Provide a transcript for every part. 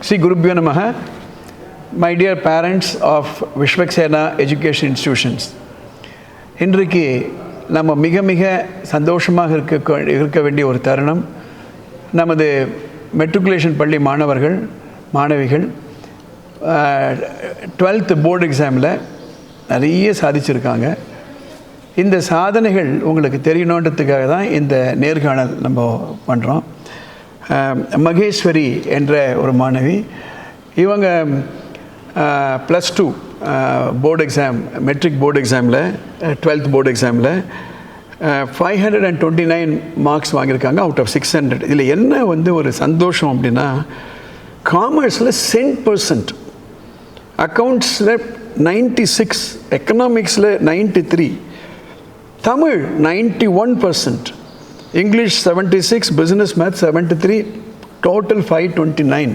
Sri Gurubhyo Namaha. My dear parents of Vishwaksena Education Institutions. இன்றைக்கு நம்ம மிக மிக சந்தோஷமாக இருக்க வேண்டிய ஒரு தருணம். நமது மெட்ரிகுலேஷன் பள்ளி மாணவர்கள் மாணவிகள் 12th போர்டு எக்ஸாமில் நிறைய சாதிச்சிருக்காங்க. இந்த சாதனைகள் உங்களுக்கு தெரியணுன்றதுக்காக தான் இந்த நேர்காணல் நம்ம பண்ணுறோம். மகேஸ்வரி என்ற ஒரு மாணவி, இவங்க +2 போர்டு எக்ஸாம், மெட்ரிக் போர்டு எக்ஸாமில் 12th போர்டு எக்ஸாமில் 529 மார்க்ஸ் வாங்கியிருக்காங்க அவுட் ஆஃப் 600. இதில் என்ன ஒரு சந்தோஷம் அப்படின்னா, காமர்ஸில் 100%, அக்கௌண்ட்ஸில் 96, எக்கனாமிக்ஸில் 93, Tamil 91%, English 76, business maths 73, total 529.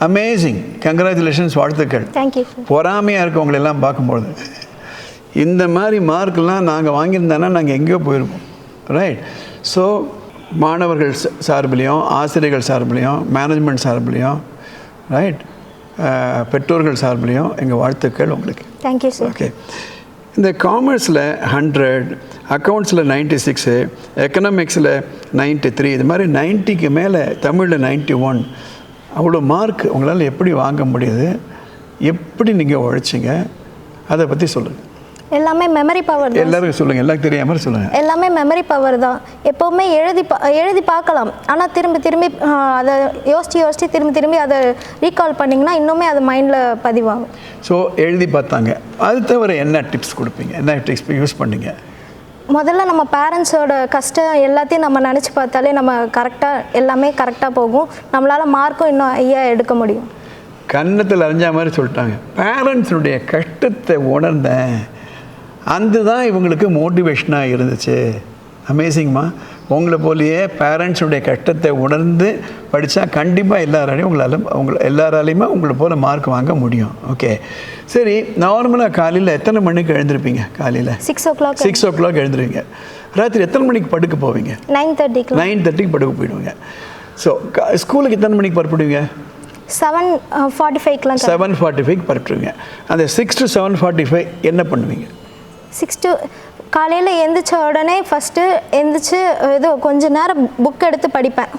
Amazing, congratulations, வாழ்த்துக்கள். தேங்க்யூ. பொறாமையாக இருக்கவங்களெல்லாம் பார்க்கும்பொழுது இந்த மாதிரி மார்க்கெலாம் நாங்கள் வாங்கியிருந்தோன்னா நாங்கள் எங்கேயோ போயிருப்போம். ரைட். ஸோ மாணவர்கள் சார்பிலையும், ஆசிரியர்கள் சார்பிலையும், மேனேஜ்மெண்ட் சார்பிலையும், ரைட், பெற்றோர்கள் சார்பிலையும் எங்கள் வாழ்த்துக்கள் உங்களுக்கு. Thank you sir. ஓகே. இந்த காமர்ஸில் 100, அக்கௌண்ட்ஸில் 96, எக்கனாமிக்ஸில் 93, இது மாதிரி 90க்கு மேலே, தமிழில் 91, அவ்வளோ மார்க் உங்களால் எப்படி வாங்க முடியுது? எப்படி நீங்கள் உழைச்சிங்க? அதை பற்றி சொல்லுங்கள். எல்லாமே மெமரி பவர் தான். எல்லாருக்கும் சொல்லுங்கள், எல்லாம் தெரியாமல் சொல்லுங்கள். எல்லாமே மெமரி பவர் தான். எப்போவுமே எழுதி பார்க்கலாம், ஆனால் திரும்பி அதை யோசித்து திரும்பி அதை ரீகால் பண்ணிங்கன்னா இன்னுமே அது மைண்டில் பதிவாகும். ஸோ எழுதி பார்த்தாங்க. அது தவிர என்ன டிப்ஸ் கொடுப்பீங்க? என்ன டிப்ஸ் யூஸ் பண்ணீங்க? முதல்ல நம்ம பேரண்ட்ஸோட கஷ்டம் எல்லாத்தையும் நம்ம நினச்சி பார்த்தாலே நம்ம கரெக்டாக எல்லாமே கரெக்டாக போகும். நம்மளால் மார்க்கும் இன்னும் ஐயா எடுக்க முடியும். கன்னத்தில் அறிஞ்ச மாதிரி சொல்லிட்டாங்க. பேரண்ட்ஸுடைய கஷ்டத்தை உணர்ந்தேன், அந்த தான் இவங்களுக்கு மோட்டிவேஷனாக இருந்துச்சு. அமேசிங்மா. உங்களை போலேயே பேரண்ட்ஸுடைய கஷ்டத்தை உணர்ந்து படித்தா கண்டிப்பாக எல்லாராலையுமே உங்களை போல் மார்க் வாங்க முடியும். ஓகே, சரி. நார்மலாக காலையில் எத்தனை மணிக்கு எழுந்திருப்பீங்க? காலையில் 6 o'clock எழுந்துருவீங்க. ராத்திரி எத்தனை மணிக்கு படுக்க போவீங்க? 9:30க்கு படுக்க போயிடுவீங்க. ஸோ ஸ்கூலுக்கு எத்தனை மணிக்கு பரப்பிடுவீங்க? 7:45க்கு பரப்பிடுவீங்க. அந்த 6 to 7:45 என்ன பண்ணுவீங்க? காலையில் எழுந்திரிச்ச உடனே ஃபஸ்ட்டு எழுந்திரிச்சு கொஞ்ச நேரம் புக் எடுத்து படிப்பேன்.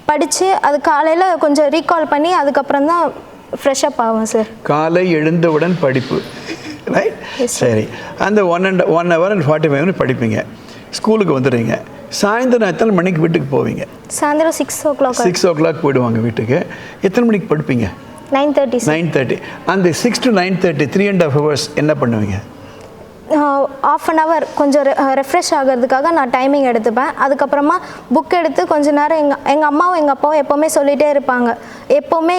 படித்து அது காலையில் கொஞ்சம் ரீகால் பண்ணி அதுக்கப்புறம் தான் ஃப்ரெஷ்அப் ஆகும் சார். காலை எழுந்தவுடன் படிப்பு, ரைட்? சரி. அந்த 1 hour and 45 minutes படிப்பீங்க. ஸ்கூலுக்கு வந்துடுறீங்க. சாயந்தரம் எத்தனை மணிக்கு வீட்டுக்கு போவீங்க? சாயந்தரம் 6 o'clock போயிடுவாங்க வீட்டுக்கு. எத்தனை மணிக்கு படுப்பீங்க? 9:30. அந்த 6 to 9:30 3.5 hours என்ன பண்ணுவீங்க? ½ an hour கொஞ்சம் ரெஃப்ரெஷ் ஆகிறதுக்காக நான் டைமிங் எடுத்துப்பேன். அதுக்கப்புறமா புக் எடுத்து கொஞ்ச நேரம் எங்கள் அம்மாவும் எங்கள் அப்பாவும் எப்போவுமே சொல்லிகிட்டே இருப்பாங்க, எப்போவுமே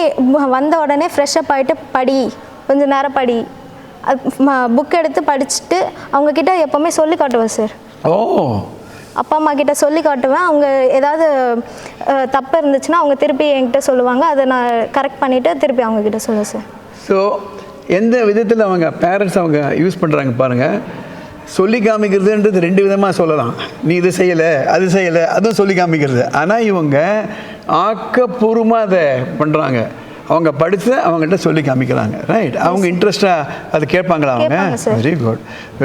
வந்த உடனே ஃப்ரெஷ்அப் ஆகிட்டு படி, கொஞ்ச நேரம் படி. புக் எடுத்து படிச்சுட்டு அவங்கக்கிட்ட எப்போவுமே சொல்லி காட்டுவேன் சார். அப்பா அம்மா கிட்ட சொல்லி காட்டுவேன். அவங்க ஏதாவது தப்பு இருந்துச்சுன்னா அவங்க திருப்பி என்கிட்ட சொல்லுவாங்க. அதை நான் கரெக்ட் பண்ணிவிட்டு திருப்பி அவங்கக்கிட்ட சொல்லுவேன் சார். ஸோ எந்த விதத்தில் அவங்க பேரண்ட்ஸ் அவங்க யூஸ் பண்ணுறாங்க பாருங்கள். சொல்லி காமிக்கிறதுன்றது 2 விதமாக சொல்லலாம். நீ இது செய்யலை, அது செய்யலை, அதுவும் சொல்லி காமிக்கிறது. ஆனால் இவங்க ஆக்கப்பூர்வமாக அதை பண்ணுறாங்க. அவங்க படித்து அவங்ககிட்ட சொல்லி காமிக்கிறாங்க. ரைட். அவங்க இன்ட்ரெஸ்டாக அது கேட்பாங்களா அவங்க?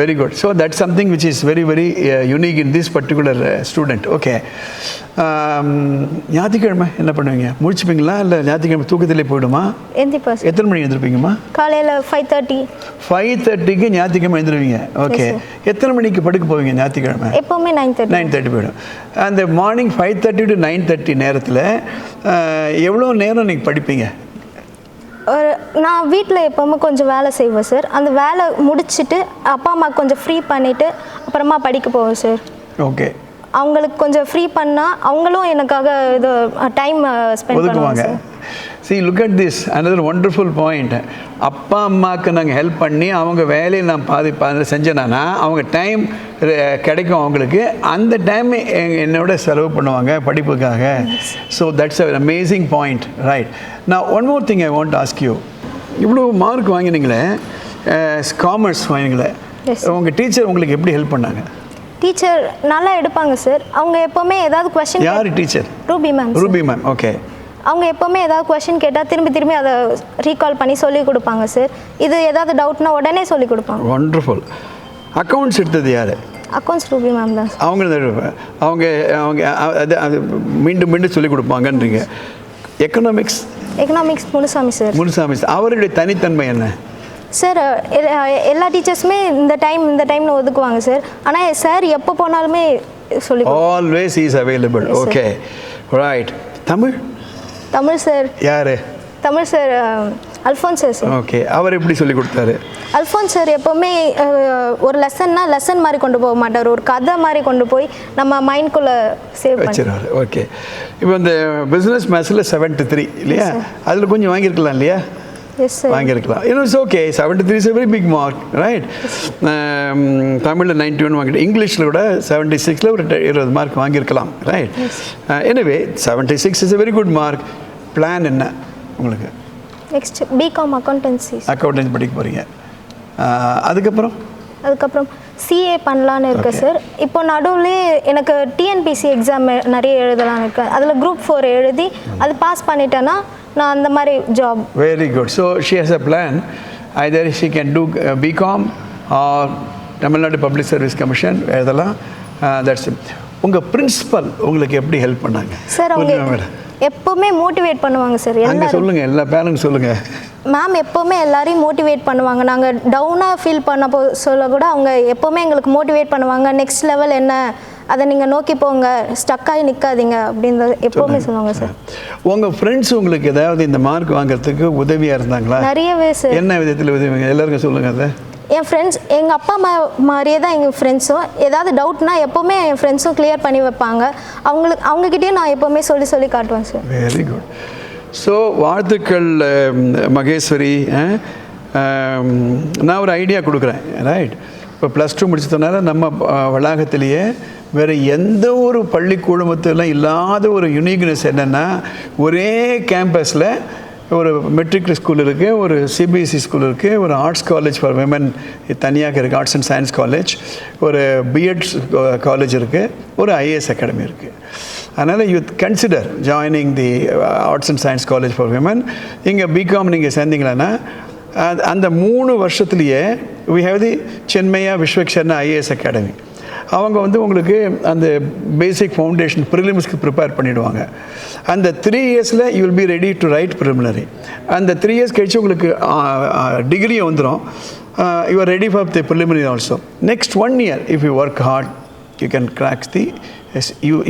Very good. So that's something which is very unique in this particular student. Okay. ஞாயிற்றுக்கிழமை என்ன பண்ணுவீங்க? முடிச்சுப்பீங்களா இல்லை ஞாயிற்றுக்கிழமை தூக்கத்திலே போயிடுமா? எத்தனை மணி எழுந்திருப்பீங்கம்மா? காலையில் 5:30க்கு ஞாயிற்றுக்கிழமை எழுந்திருவீங்க. ஓகே. எத்தனை மணிக்கு படுக்க போவீங்க ஞாயிற்றுக்கிழமை? எப்போவுமே 9:30 போயிடும். அந்த மார்னிங் 5:30 to 9:30 நேரத்தில் எவ்வளோ நேரம் நீங்கள் படிப்பீங்க? நான் வீட்டில் எப்போவுமே கொஞ்சம் வேலை செய்வேன் சார். அந்த வேலை முடிச்சுட்டு அப்பா அம்மா கொஞ்சம் ஃப்ரீ பண்ணிவிட்டு அப்புறமா படிக்க போவேன் சார். ஓகே. அவங்களுக்கு கொஞ்சம் ஃப்ரீ பண்ணால் அவங்களும் எனக்காக இது டைம் ஸ்பெண்ட் பண்ணுவாங்க. See, look at this, another wonderful point. அப்பா அம்மாவுக்கு நாங்கள் ஹெல்ப் பண்ணி அவங்க வேலையை நான் பாதி செஞ்சேன்னா அவங்க டைம் கிடைக்கும் அவங்களுக்கு. அந்த டைம் என்னோட செலவு பண்ணுவாங்க படிப்புக்காக. So that's an amazing point, right? Now one more thing I want to ask you. இவ்வளோ மார்க் வாங்கினீங்களே, காமர்ஸ் வாங்கினீங்களே, உங்கள் டீச்சர் உங்களுக்கு எப்படி ஹெல்ப் பண்ணாங்க? டீச்சர் நல்லா எடுப்பாங்க சார். அவங்க எப்போவுமே ஏதாவது கொஸ்டின். யார் teacher? Ruby ma'am. Ruby ma'am. Okay. அவங்க எப்போவுமே ஏதாவது கொஷின் கேட்டால் திரும்பி அதை ரீகால் பண்ணி சொல்லி கொடுப்பாங்க சார். இது ஏதாவது டவுட்னா உடனே சொல்லி கொடுப்பாங்க. வண்டர்ஃபுல். அக்கௌண்ட்ஸ் எடுத்தது யார்? அக்கௌண்ட்ஸ் ரூபி மேம் தான். அவங்க அது மீண்டும் சொல்லிக் கொடுப்பாங்கன்றீங்க. Economics Munusamy sir. அவருடைய தனித்தன்மை என்ன சார்? எல்லா டீச்சர்ஸுமே இந்த டைம்னு ஒதுக்குவாங்க சார். ஆனால் சார் எப்போ போனாலுமே சொல்லி always is available. Okay, right. Tamil sir யார்? Tamil sir Alphonse sir. Okay, அவர் எப்படி சொல்லி கொடுத்தாரு? அல்ஃபோன்ஸ் சார் எப்போவுமே ஒரு லெசன் மாதிரி கொண்டு போக மாட்டார், ஒரு கதை மாதிரி கொண்டு போய் நம்ம மைண்ட்குள்ளே சேவ் வச்சிருவார். ஓகே, இப்போ இந்த பிஸ்னஸ் மேத்ஸில் 73 இல்லையா? அதில் கொஞ்சம் வாங்கியிருக்கலாம் இல்லையா? வாங்கியிருக்கலாம். It's okay. 73 is a very big mark, right? தமிழில் 91 வாங்கிட்டு, இங்கிலீஷில் கூட 76ல் ஒரு 20 மார்க் வாங்கியிருக்கலாம், right? Anyway 76 is a very good mark. Plan என்ன உங்களுக்கு? நெக்ஸ்ட் பிகாம் அக்கௌண்டன்சி படிக்க போகிறீங்க. அதுக்கப்புறம் சிஏ பண்ணலான்னு இருக்கு சார். இப்போ நடுவில் எனக்கு டிஎன்பிசி எக்ஸாம் நிறைய எழுதலான்னு இருக்கேன். அதில் குரூப் 4 எழுதி அது பாஸ் பண்ணிட்டேன்னா நான் அந்த மாதிரி job. Very good. So she has a plan. Hyder she can do BCom R Tamil Nadu public service commission எழுதலாம். தட்ஸ் உங்கள் பிரின்சிபல் உங்களுக்கு எப்படி ஹெல்ப் பண்ணாங்க சார்? அவங்க எப்போவுமே மோட்டிவேட் பண்ணுவாங்க சார். அங்கே சொல்லுங்கள், எல்லா பேரண்ட்ஸ் சொல்லுங்கள். மேம் எப்போவுமே எல்லாரையும் மோட்டிவேட் பண்ணுவாங்க. நாங்கள் டவுனாக ஃபீல் பண்ண சொல்ல கூட அவங்க எப்போவுமே எங்களுக்கு மோட்டிவேட் பண்ணுவாங்க. நெக்ஸ்ட் லெவல் என்ன, அதை நீங்கள் நோக்கி போங்க, ஸ்டக்காகி நிற்காதீங்க அப்படின்றது எப்போவுமே சொல்லுவாங்க சார். உங்கள் ஃப்ரெண்ட்ஸ் உங்களுக்கு ஏதாவது இந்த மார்க் வாங்குறதுக்கு உதவியாக இருந்தாங்களா? நிறையவே சார். என்ன விதத்தில் உதவிங்க? எல்லாருக்கும் சொல்லுங்கள். அதை என் ஃப்ரெண்ட்ஸ், எங்கள் அப்பா அம்மா மாதிரியே தான் எங்கள் ஃப்ரெண்ட்ஸும். ஏதாவது டவுட்னா எப்போவுமே என் ஃப்ரெண்ட்ஸும் கிளியர் பண்ணி வைப்பாங்க. அவங்கக்கிட்டேயும் நான் எப்போவுமே சொல்லி காட்டுவேன் சார். Very good. ஸோ வாழ்த்துக்கள் மகேஸ்வரி. நான் ஒரு ஐடியா கொடுக்குறேன், ரைட்? இப்போ +2 முடிச்சதுனால நம்ம வளாகத்திலேயே வேறு எந்த ஒரு பள்ளி குழுமத்திலும் இல்லாத ஒரு யுனிக்னஸ் என்னென்னா, ஒரே கேம்பஸில் ஒரு மெட்ரிக் ஸ்கூல் இருக்குது, ஒரு சிபிஎஸ்சி ஸ்கூல் இருக்குது, ஒரு ஆர்ட்ஸ் காலேஜ் ஃபார் விமன் தனியாக இருக்குது, ஆர்ட்ஸ் அண்ட் சயின்ஸ் காலேஜ், ஒரு பிஎட் காலேஜ் இருக்குது, ஒரு ஐஏஎஸ் அகாடமி இருக்குது. அதனால் you consider joining the arts and science college for women. இங்கே பிகாம் நீங்கள் சேர்ந்தீங்களன்னா அந்த 3 வருஷத்துலேயே வி ஹேவ் தி சென்மையா விஸ்வக்ஷர்ணா ஐஏஎஸ் அகாடமி. அவங்க உங்களுக்கு அந்த பேசிக் ஃபவுண்டேஷன் ப்ரிலிம்ஸ்க்கு ப்ரிப்பேர் பண்ணிவிடுவாங்க. அந்த 3 இயர்ஸில் you will be ready to write preliminary. அந்த 3 இயர்ஸ் கழிச்சு உங்களுக்கு டிகிரியும் வந்துடும். You are ready for the preliminary also. Next 1 year if you work hard you can crack the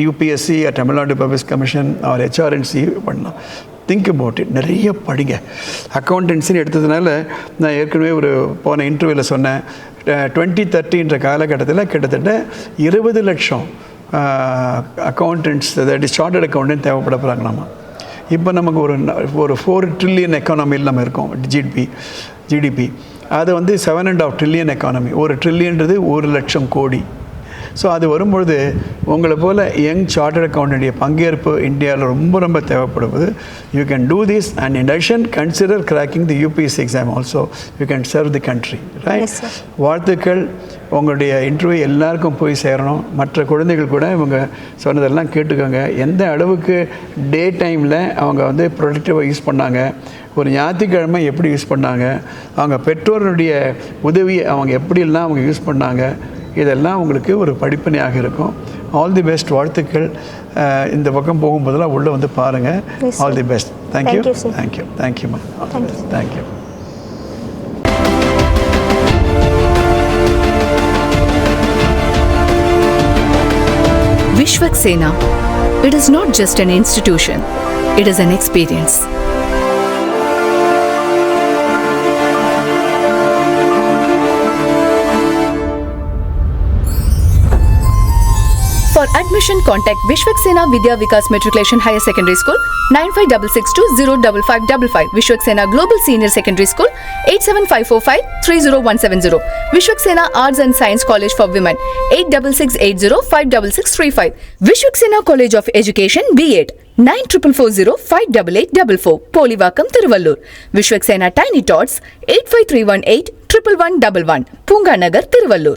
UPSC or Tamil Nadu public commission or HRNC பண்ணலாம். Think about it. நிறைய படிங்க. அக்கௌண்டன்சின்னு எடுத்ததுனால நான் ஏற்கனவே ஒரு போன இன்டர்வியூவில் சொன்னேன், 2030 காலகட்டத்தில் கிட்டத்தட்ட 20 லட்சம் accountants, that is chartered accountant தேவைப்பட போகிறாங்களாமா. இப்போ நமக்கு ஒரு 4 ட்ரில்லியன் எக்கானமியில் நம்ம இருக்கோம். ஜிடிபி அது 7.5 ட்ரில்லியன் எக்கானமி. 1 ட்ரில்லியன்றது 1 லட்சம் கோடி. ஸோ அது வரும்பொழுது உங்களை போல் யங் சார்ட்டர்ட் அக்கௌண்டன்டைய பங்கேற்பு இந்தியாவில் ரொம்ப தேவைப்படுவது. You can do this and in addition consider cracking the UPSC exam also. You can serve the country, right? வாழ்த்துக்கள். உங்களுடைய இன்டர்வியூ எல்லாருக்கும் போய் சேரணும். மற்ற குழந்தைகள் கூட இவங்க சொன்னதெல்லாம் கேட்டுக்கோங்க. எந்த அளவுக்கு டே டைமில் அவங்க ப்ரொடக்டிவாக யூஸ் பண்ணாங்க, ஒரு ஞாயிற்றுக்கிழமை எப்படி யூஸ் பண்ணாங்க, அவங்க பெற்றோருடைய உதவியை அவங்க எப்படியெல்லாம் அவங்க யூஸ் பண்ணாங்க, இதெல்லாம் உங்களுக்கு ஒரு படிப்பனையாக இருக்கும். All the best. வாழ்த்துக்கள். இந்த பக்கம் போகும்போதெல்லாம் உள்ளே பாருங்கள். All the best. தேங்க்யூ. தேங்க்யூம்மா. Thank you. Vishwaksena. It is not just an institution. It is an experience. For admission, contact Vishwaksena Vidya Vikas Matriculation Higher Secondary School 9566205555. Vishwaksena Global Senior Secondary School 87545-30170. Vishwaksena Arts and Science College for Women 8680566635. Vishwaksena College of Education B.Ed 9440-58844. Polivakam, Tiruvallur. Vishwaksena Tiny Tots 85318-11111. Punga Nagar, Tiruvallur.